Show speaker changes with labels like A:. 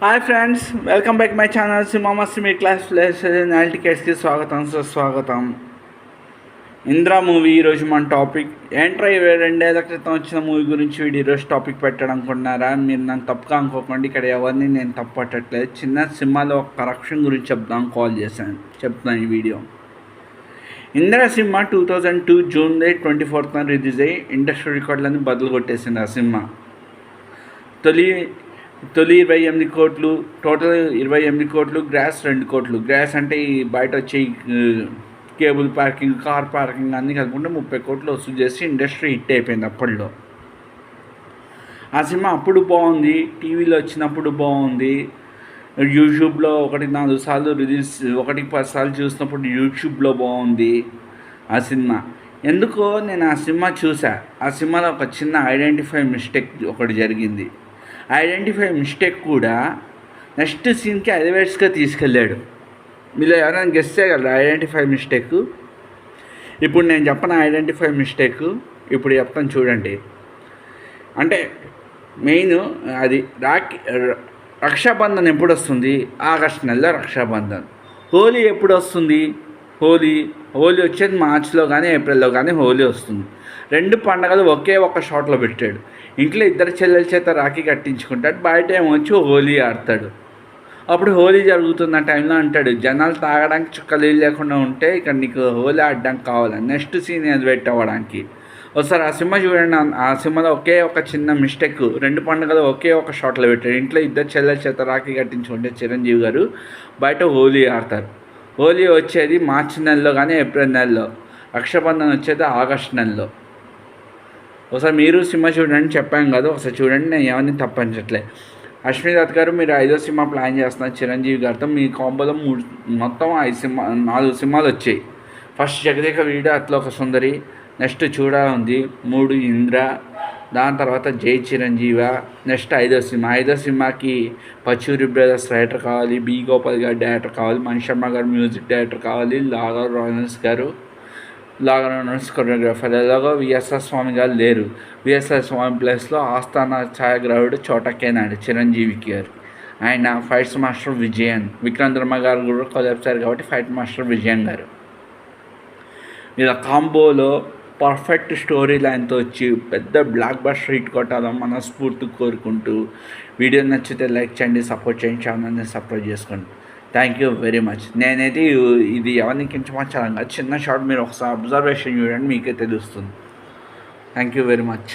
A: Hi friends, welcome back my channel cinema మీ class ప్లేస్ నైల్ టికెట్స్కి స్వాగతం సుస్వాగతం. ఇంద్రా మూవీ ఈరోజు మన టాపిక్. ఏంట్రా 2 ఏళ్ల క్రితం వచ్చిన మూవీ గురించి వీడు ఈరోజు టాపిక్ పెట్టడం అనుకుంటున్నారా? మీరు నన్ను తప్పుగా అనుకోకండి. ఇక్కడ ఎవరిని నేను తప్పు పట్టట్లేదు. చిన్న సినిమాలో ఒక కరెక్షన్ గురించి కాల్ చేశాను, చెప్తున్నాను ఈ వీడియో. ఇంద్రా సినిమా 2002 జూన్ 24న రిలీజ్ అయ్యి ఇండస్ట్రీ రికార్డులన్నీ బదులు కొట్టేసింది. ఆ సినిమా తొలి 28 కోట్లు, టోటల్ 28 కోట్లు, గ్రాస్ 2 కోట్లు. గ్రాస్ అంటే ఈ బయట వచ్చే కేబుల్ పార్కింగ్, కార్ పార్కింగ్ అన్నీ కలుపుకుంటే 30 కోట్లు వసూలు చేసి ఇండస్ట్రీ హిట్ అయిపోయింది అప్పట్లో. ఆ సినిమా అప్పుడు బాగుంది, టీవీలో వచ్చినప్పుడు బాగుంది, యూట్యూబ్లో 1-4 సార్లు రిలీజ్, 1-10 సార్లు చూసినప్పుడు యూట్యూబ్లో బాగుంది ఆ సినిమా. ఎందుకో నేను ఆ సినిమా చూసా. ఆ సినిమాలో ఒక చిన్న ఐడెంటిఫై మిస్టేక్ ఒకటి జరిగింది. ఐడెంటిఫై మిస్టేక్ కూడా నెక్స్ట్ సీన్కి అడ్వర్స్గా తీసుకెళ్ళాడు. మీరు ఎవరైనా గెస్ చేయగలరు ఐడెంటిఫై మిస్టేక్? ఇప్పుడు నేను చెప్పను ఐడెంటిఫై మిస్టేక్, ఇప్పుడు చెప్తాను చూడండి. అంటే మెయిన్ అది రక్షాబంధన్ ఎప్పుడు వస్తుంది? ఆగస్ట్ నెలలో రక్షాబంధన్. హోలీ ఎప్పుడు వస్తుంది? హోలీ వచ్చేది మార్చిలో కానీ ఏప్రిల్లో కానీ హోలీ వస్తుంది. 2 పండుగలు ఒకే ఒక షాట్లో పెట్టాడు. ఇంట్లో ఇద్దరు చెల్లెల చేత రాఖీ కట్టించుకుంటాడు, బయట ఏమొచ్చి హోలీ ఆడతాడు. అప్పుడు హోలీ జరుగుతున్న టైంలో అంటాడు, జనాలు తాగడానికి చుక్కలు లేకుండా ఉంటే ఇక్కడ నీకు హోలీ ఆడడానికి కావాలని. నెక్స్ట్ సీన్ ఎలివేట్ అవ్వడానికి ఒకసారి ఆ సినిమా చూడండి. ఆ సినిమాలో ఒకే ఒక చిన్న మిస్టేక్, 2 పండుగలు ఒకే ఒక షాట్లో పెట్టాడు. ఇంట్లో ఇద్దరు చెల్లెల చేత రాఖీ కట్టించుకుంటే చిరంజీవి గారు, బయట హోలీ ఆడతారు. హోలీ వచ్చేది మార్చి నెలలో కానీ ఏప్రిల్ నెలలో, రక్షాబంధన్ వచ్చేది ఆగస్ట్ నెలలో. ఒకసారి మీరు సినిమా చూడండి, చెప్పాను కదా, ఒకసారి చూడండి. నేను ఎవరిని తప్పించట్లే. అశ్విని దత్ గారు, మీరు 5వ సినిమా ప్లాన్ చేస్తున్నారు చిరంజీవి గారితో. మీ కాంబోలో మొత్తం 4 సినిమాలు వచ్చాయి. ఫస్ట్ జగదేక వీడు, అట్లా ఒక సుందరి, నెక్స్ట్ చూడా ఉంది, 3 ఇంద్ర, దాని తర్వాత జై చిరంజీవ, నెక్స్ట్ 5వ సినిమా. 5వ సినిమాకి పచ్చూరి బ్రదర్స్ రైటర్ కావాలి, బి గోపాల్ గారు డైరెక్టర్ కావాలి, మణిశర్మ గారు మ్యూజిక్ డైరెక్టర్ కావాలి, లాగర్ కొరియోగ్రాఫర్. ఎలాగో విఎస్ఆర్ స్వామి గారు లేరు. విఎస్ఆర్ స్వామి ప్లేస్లో ఆస్థాన ఛాయాగ్రాహుడు చోటకేనాడు చిరంజీవికి గారు. ఆయన ఫైట్స్ మాస్టర్ విజయన్, విక్రాంత్ గారు కూడా కొలాబ్సారు కాబట్టి ఫైట్ మాస్టర్ విజయన్ గారు. ఇలా కాంబోలో పర్ఫెక్ట్ స్టోరీ లైన్తో వచ్చి పెద్ద బ్లాక్ బస్టర్ హిట్ కొట్టాలని మనస్ఫూర్తి కోరుకుంటూ, వీడియో నచ్చితే లైక్ చేయండి, సపోర్ట్ చేయండి, ఛానల్ని సపోర్ట్ చేసుకోండి. Thank you very much. నేనైతే ఇది ఎవరిని కించమర్చాలని కాదు, చిన్న షార్ట్, మీరు ఒకసారి అబ్జర్వేషన్ చూడండి, మీకే తెలుస్తుంది. Thank you very much.